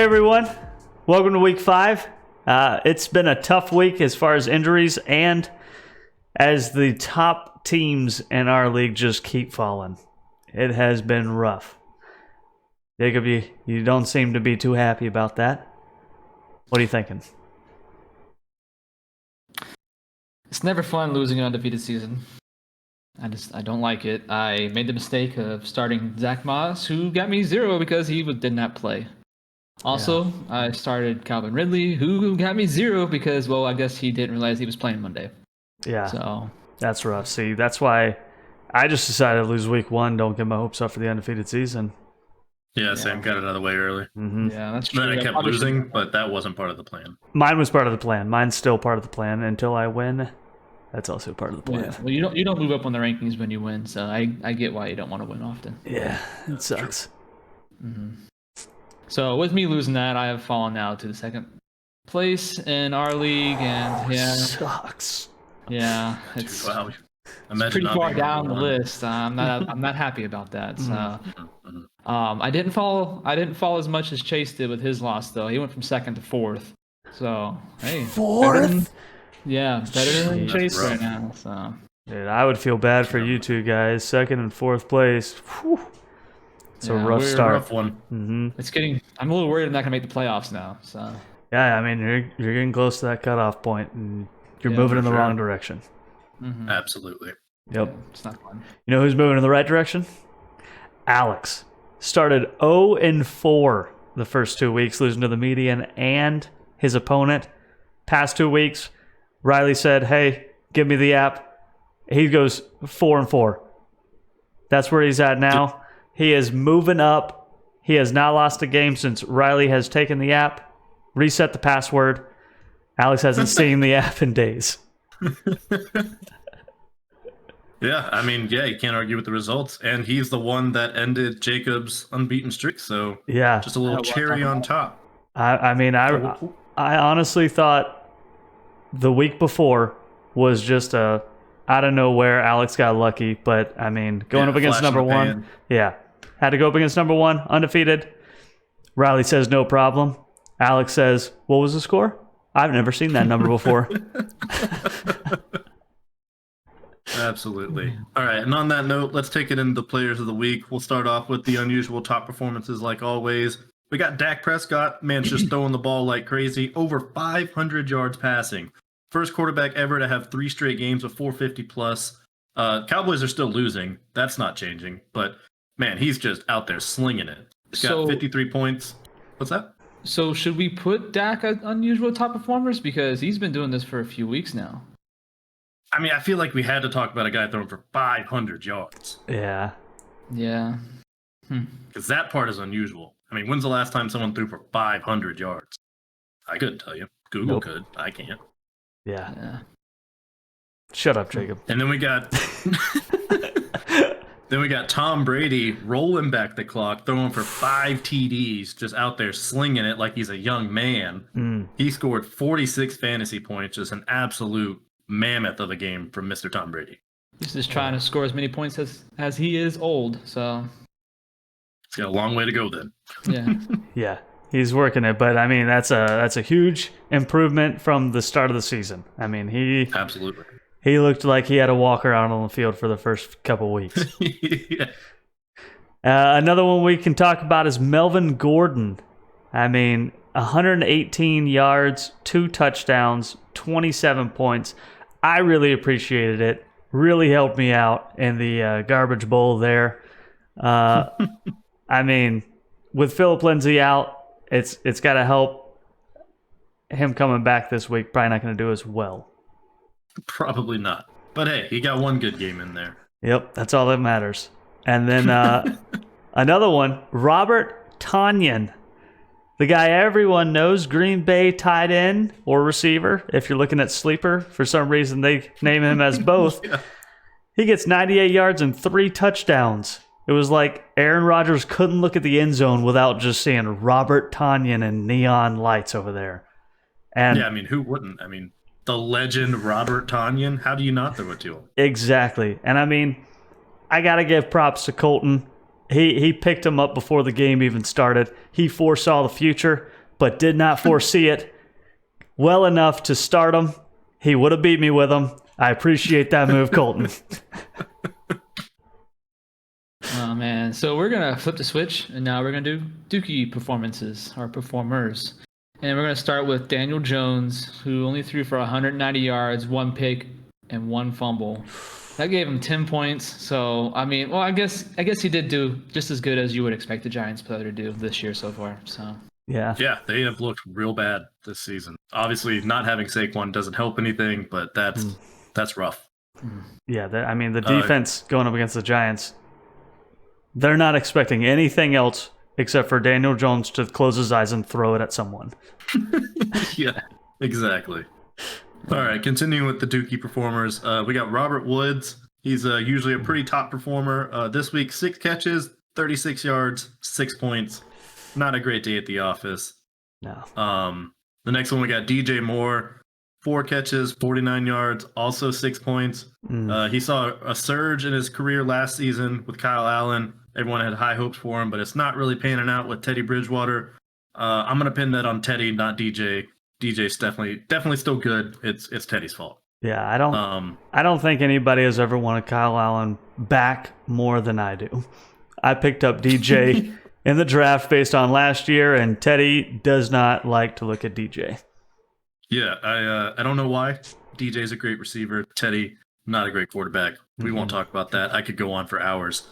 everyone. Welcome to week 5. It's been a tough week as far as injuries and as the top teams in our league just keep falling. It has been rough. Jacob, you don't seem to be too happy about that. What are you thinking? It's never fun losing an undefeated season. I don't like it. I made the mistake of starting Zach Moss, who got me 0 because he did not play. Also, I started Calvin Ridley, who got me 0 because, well, I guess he didn't realize he was playing Monday. Yeah, so that's rough. See, that's why I just decided to lose week 1. Don't get my hopes up for the undefeated season. Yeah, same. Got it out of the way early. Mm-hmm. Yeah, that's true. Then I kept losing, but that wasn't part of the plan. Mine was part of the plan. Mine's still part of the plan until I win. That's also part of the plan. Yeah. Well, you don't move up on the rankings when you win, so I get why you don't want to win often. Yeah, it sucks. Mm-hmm. So with me losing that, I have fallen now to the second place in our league, and sucks. Yeah, it's, wow. It's pretty far down the list. I'm not happy about that. So, I didn't fall as much as Chase did with his loss though. He went from 2nd to 4th. So hey, 4th. Better than Chase right now. So, dude, I would feel bad for you two guys, 2nd and 4th place. Whew. It's a rough start. Rough one. Mm-hmm. It's getting. I'm a little worried I'm not gonna make the playoffs now. So. Yeah, I mean you're getting close to that cutoff point, and you're moving in the wrong direction. Mm-hmm. Absolutely. Yep. Yeah, it's not fun. You know who's moving in the right direction? Alex started 0-4 the first 2 weeks, losing to the median and his opponent. Past 2 weeks, Riley said, "Hey, give me the app." He goes 4-4. That's where he's at now. He is moving up. He has not lost a game since Riley has taken the app, reset the password. Alex hasn't seen the app in days. Yeah, I mean, you can't argue with the results. And he's the one that ended Jacob's unbeaten streak. So yeah, just a little cherry on top. I honestly thought the week before was just a out of nowhere. Alex got lucky, but I mean, going up against number 1, had to go up against number 1, undefeated. Riley says no problem. Alex says, "What was the score? I've never seen that number before." Absolutely. All right, and on that note, let's take it into the players of the week. We'll start off with the unusual top performances like always. We got Dak Prescott. Man's just throwing the ball like crazy. Over 500 yards passing. First quarterback ever to have 3 straight games of 450 plus. Cowboys are still losing. That's not changing. But, man, he's just out there slinging it. He's got 53 points. What's that? So should we put Dak as unusual top performers? Because he's been doing this for a few weeks now. I mean, I feel like we had to talk about a guy throwing for 500 yards. Yeah. Yeah. Because that part is unusual. I mean, when's the last time someone threw for 500 yards? I couldn't tell you. Google could. I can't. Yeah. Shut up, Jacob. And then we got Tom Brady rolling back the clock, throwing for 5 TDs, just out there slinging it like he's a young man. He scored 46 fantasy points, just an absolute mammoth of a game from Mr. Tom Brady. He's just trying to score as many points as he is old, so he's got a long way to go then. Yeah. Yeah, he's working it, but I mean that's a huge improvement from the start of the season. I mean he looked like he had a walker out on the field for the first couple weeks. Yeah. Another one we can talk about is Melvin Gordon. I mean, 118 yards, 2 touchdowns, 27 points. I really appreciated it. Really helped me out in the garbage bowl there. I mean, with Philip Lindsay out, it's got to help him coming back this week. Probably not going to do as well. Probably not. But hey, he got 1 good game in there. Yep, that's all that matters. And then another one, Robert Tonyan. The guy everyone knows, Green Bay tight end or receiver. If you're looking at sleeper, for some reason they name him as both. Yeah. He gets 98 yards and 3 touchdowns. It was like Aaron Rodgers couldn't look at the end zone without just seeing Robert Tonyan and neon lights over there. And yeah, I mean, who wouldn't? I mean, the legend Robert Tonyan, how do you not throw it to him? Exactly. And I mean, I got to give props to Colton. He picked him up before the game even started. He foresaw the future. but did not foresee it well enough to start him. He would have beat me with him. I appreciate that move, Colton. Oh man, so we're gonna flip the switch, and now we're gonna do Dookie performances, or performers. And we're gonna start with Daniel Jones, who only threw for 190 yards, 1 pick, and 1 fumble. That gave him 10 points. So I mean, well, I guess he did do just as good as you would expect the Giants player to do this year so far. So Yeah, they have looked real bad this season. Obviously, not having Saquon doesn't help anything, but that's rough. yeah. The defense going up against the Giants, they're not expecting anything else except for Daniel Jones to close his eyes and throw it at someone. Yeah, exactly. All right, continuing with the Dookie performers, we got Robert Woods. He's usually a pretty top performer. This week, 6 catches, 36 yards, 6 points. Not a great day at the office. No. The next one, we got DJ Moore, 4 catches, 49 yards, also 6 points. He saw a surge in his career last season with Kyle Allen. Everyone had high hopes for him, but it's not really panning out with Teddy Bridgewater. I'm going to pin that on Teddy, not DJ. DJ's definitely still good. It's Teddy's fault. Yeah, I don't think anybody has ever wanted Kyle Allen back more than I do. I picked up DJ in the draft based on last year, and Teddy does not like to look at DJ. Yeah, I don't know why. DJ's a great receiver. Teddy, not a great quarterback. We won't talk about that. I could go on for hours.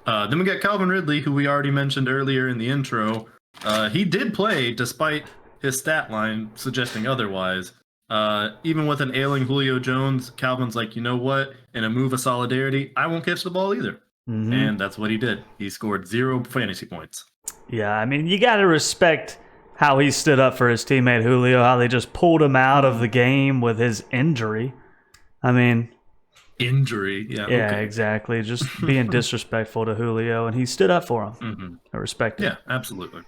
Then we got Calvin Ridley, who we already mentioned earlier in the intro. He did play despite his stat line suggesting otherwise. Even with an ailing Julio Jones, Calvin's like, you know what? In a move of solidarity, I won't catch the ball either. And that's what he did. He scored 0 fantasy points. Yeah, I mean, you got to respect how he stood up for his teammate Julio, how they just pulled him out of the game with his injury. I mean... Injury, yeah. Yeah, okay. Exactly. Just being disrespectful to Julio, and he stood up for him. I respect it. Yeah, absolutely.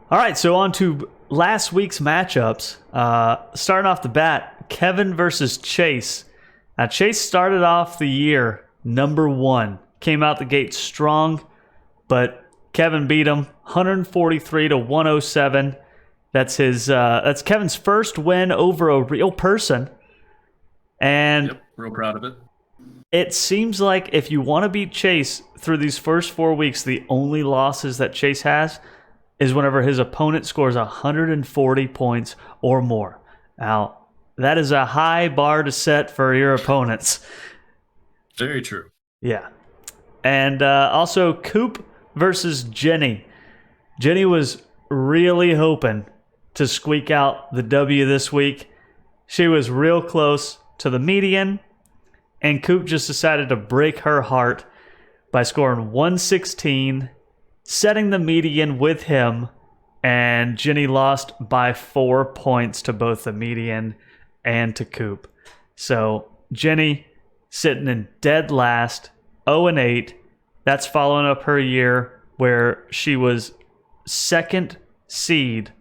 All right, so on to last week's matchups. Starting off the bat, Kevin versus Chase. Now, Chase started off the year number 1. Came out the gate strong, but Kevin beat him 143 to 107. That's Kevin's first win over a real person. And Yep, real proud of it. It seems like if you want to beat Chase through these first 4 weeks, the only losses that Chase has is whenever his opponent scores 140 points or more. Now, that is a high bar to set for your opponents. Very true. Yeah. And also, Coop versus Jenny. Jenny was really hoping to squeak out the W this week. She was real close to the median, and Coop just decided to break her heart by scoring 116, setting the median with him, and Jenny lost by 4 points to both the median and to Coop. So Jenny sitting in dead last, 0-8. That's following up her year where she was second seed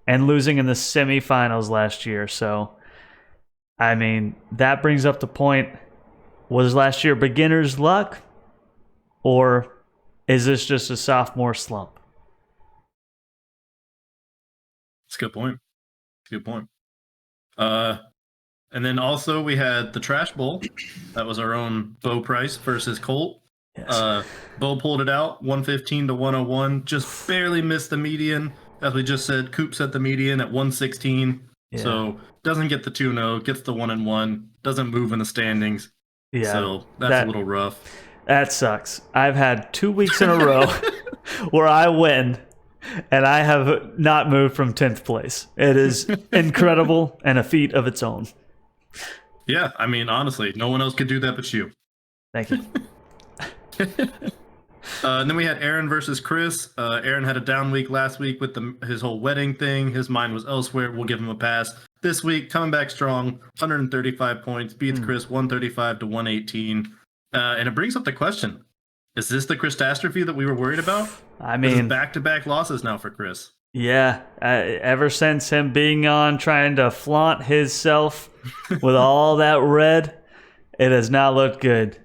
and losing in the semifinals last year. So, I mean, that brings up the point, was last year beginner's luck, or is this just a sophomore slump? That's a good point. And then also we had the Trash Bowl. That was our own Bo Price versus Colt. Yes. Bo pulled it out, 115 to 101. Just barely missed the median. As we just said, Coop set the median at 116. Yeah. So doesn't get the 2-0, gets the 1-1, doesn't move in the standings. Yeah, So that's a little rough. That sucks. I've had 2 weeks in a row where I win, and I have not moved from 10th place. It is incredible and a feat of its own. Yeah, I mean, honestly, no one else could do that but you. Thank you. And then we had Aaron versus Chris. Aaron had a down week last week with his whole wedding thing. His mind was elsewhere. We'll give him a pass. This week, coming back strong, 135 points, beats Chris 135 to 118. And it brings up the question, is this the Christastrophe that we were worried about? I This is mean, back-to-back losses now for Chris. yeah, ever since him being on trying to flaunt himself with all that red, it has not looked good.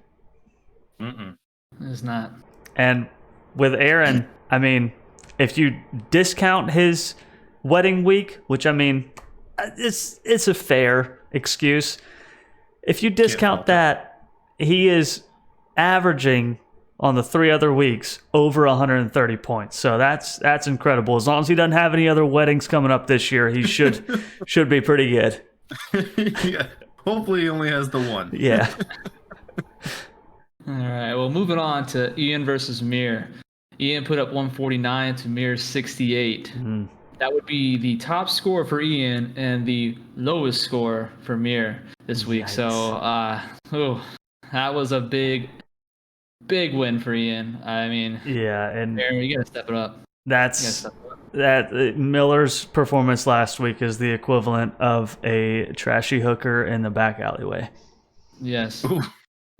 Mm-mm. It's not. And with Aaron, I mean, if you discount his wedding week, which I mean, it's a fair excuse. If you discount fault that, he is averaging on the 3 other weeks over 130 points. So that's incredible. As long as he doesn't have any other weddings coming up this year, he should be pretty good. Yeah. Hopefully he only has the one. Yeah. All right. Well, moving on to Ian versus Mir. Ian put up 149 to Mir's 68. That would be the top score for Ian and the lowest score for Mir this week. Yikes. So, that was a big win for Ian. I mean, Yeah, and Aaron, you gotta step it up. Miller's performance last week is the equivalent of a trashy hooker in the back alleyway. Yes. Ooh,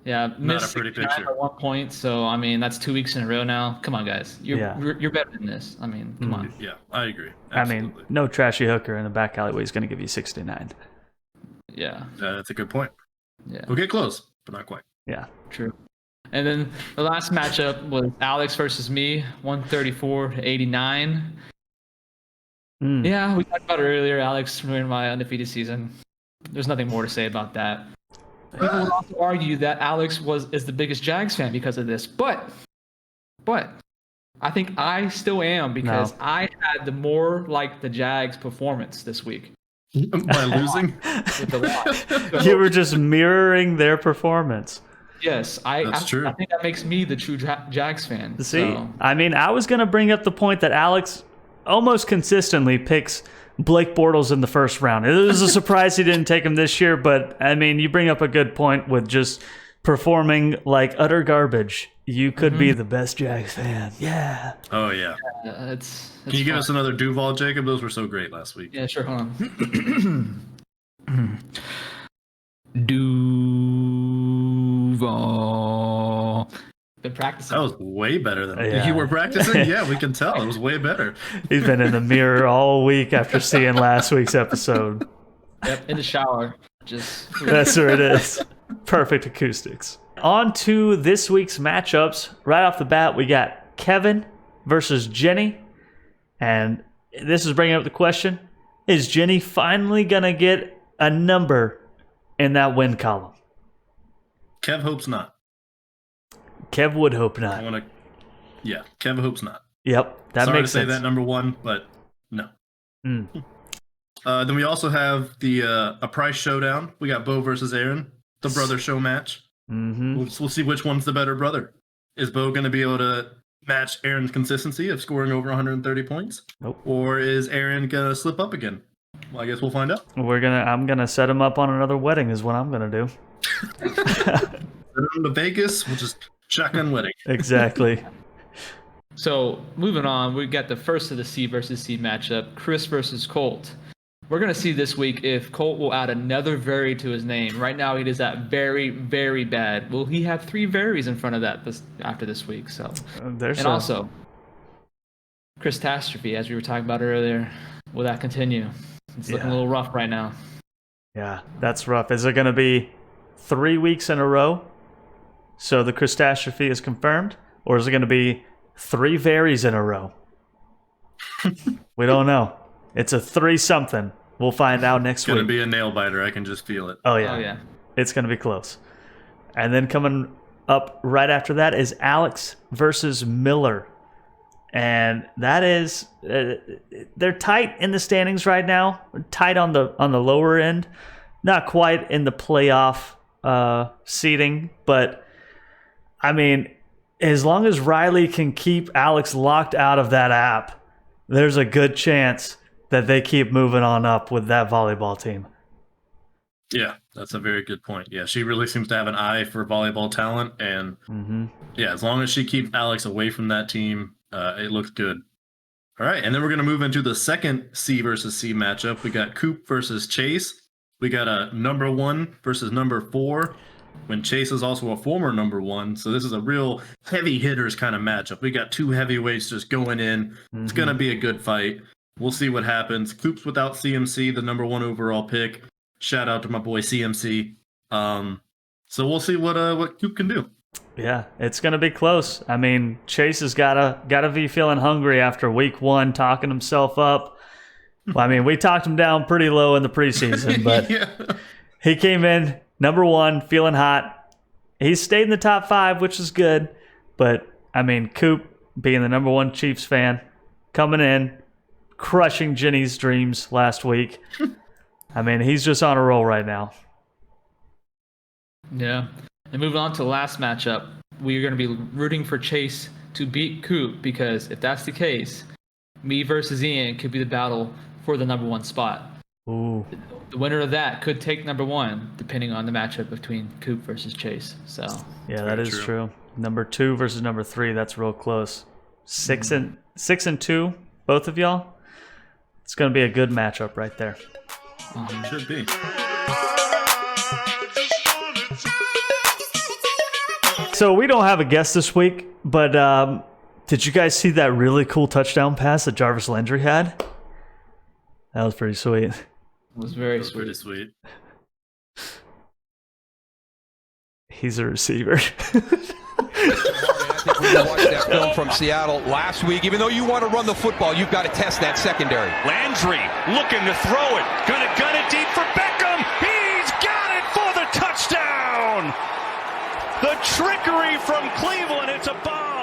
Yeah, not a missed pretty 69 picture. at 1 point. So I mean, that's 2 weeks in a row now. Come on, guys, you're better than this. I mean, come on. Yeah, I agree. I Absolutely. mean, no trashy hooker in the back alleyway is going to give you 69. Yeah. That's a good point. Yeah. We'll get close, but not quite. Yeah. True. And then the last matchup was Alex versus me, 134 to 89. Yeah, we talked about it earlier. Alex ruined my undefeated season. There's nothing more to say about that. People would also argue that Alex is the biggest Jags fan because of this, but I think I still am because I had the more like the Jags performance this week. By losing? With the loss. You were just mirroring their performance. Yes, That's true. I think that makes me the true Jags fan. See, So. I mean, I was going to bring up the point that Alex almost consistently picks Blake Bortles in the first round. It was a surprise he didn't take him this year, but I mean, you bring up a good point with just performing like utter garbage. You could be the best Jags fan. Yeah. Oh, yeah. It's Can you give fun. us another Duval, Jacob? Those were so great last week. Yeah, sure. Hold on. Duval. Been practicing. That was way better than Yeah. you were practicing. Yeah, we can tell. It was way better. He's been in the mirror all week after seeing last week's episode. Yep, in the shower. Just That's where it is. Perfect acoustics. On to this week's matchups. Right off the bat, we got Kevin versus Jenny. And this is bringing up the question, is Jenny finally going to get a number in that win column? Kev hopes not. Kev would hope not. Yeah, Kev hopes not. Yep, that Sorry makes to say sense. that number one, but no. Mm. Then we also have the a price showdown. We got Bo versus Aaron, the brother show match. Mm-hmm. We'll see which one's the better brother. Is Bo going to be able to match Aaron's consistency of scoring over 130 points? Nope. Or is Aaron going to slip up again? Well, I guess we'll find out. I'm gonna set him up on another wedding is what I'm gonna do. Send him to Vegas. We'll just shotgun wedding. Exactly. So moving on, we got the first of the C versus C matchup, Chris versus Colt. We're gonna see this week if Colt will add another very to his name. Right now, he does that very, very bad. Will he have 3 varies in front of that after this week? So, also, Chris Catastrophe, as we were talking about earlier, will that continue? It's looking a little rough right now. Yeah, that's rough. Is it going to be 3 weeks in a row? So the catastrophe is confirmed? Or is it going to be 3 varies in a row? We don't know. It's a 3-something. We'll find out next It's going to week. be a nail biter. I can just feel it. Oh, yeah. Oh, yeah. It's going to be close. And then coming up right after that is Alex versus Miller. And that is, they're tight in the standings right now. Tight on the lower end. Not quite in the playoff seating. But, I mean, as long as Riley can keep Alex locked out of that app, there's a good chance that they keep moving on up with that volleyball team. Yeah, that's a very good point. Yeah, she really seems to have an eye for volleyball talent. And yeah, as long as she keeps Alex away from that team, it looks good. All right, and then we're going to move into the second C versus C matchup. We got Coop versus Chase. We got a number 1 versus number 4, when Chase is also a former number 1. So this is a real heavy hitters kind of matchup. We got 2 heavyweights just going in. It's going to be a good fight. We'll see what happens. Coop's without CMC, the number 1 overall pick. Shout out to my boy CMC. So we'll see what Coop can do. Yeah, it's going to be close. I mean, Chase has gotta be feeling hungry after week 1, talking himself up. Well, I mean, we talked him down pretty low in the preseason, but Yeah. he came in number 1, feeling hot. He stayed in the top 5, which is good. But, I mean, Coop, being the number 1 Chiefs fan, coming in, crushing Jenny's dreams last week. I mean, he's just on a roll right now. Yeah. And moving on to the last matchup, we are going to be rooting for Chase to beat Coop, because if that's the case, me versus Ian could be the battle for the number 1 spot. Ooh. The winner of that could take number 1, depending on the matchup between Coop versus Chase. So Yeah, that is true. Number 2 versus number 3, that's real close. 6 and 2, both of y'all. It's going to be a good matchup right there. Should be. So we don't have a guest this week, but did you guys see that really cool touchdown pass that Jarvis Landry had? That was pretty sweet. it was very That's sweet. pretty sweet. He's a receiver. I think we watched that film from Seattle last week. Even though you want to run the football, you've got to test that secondary. Landry looking to throw it. Gonna gun it deep for Beckham. He's got it for the touchdown. The trickery from Cleveland. It's a bomb.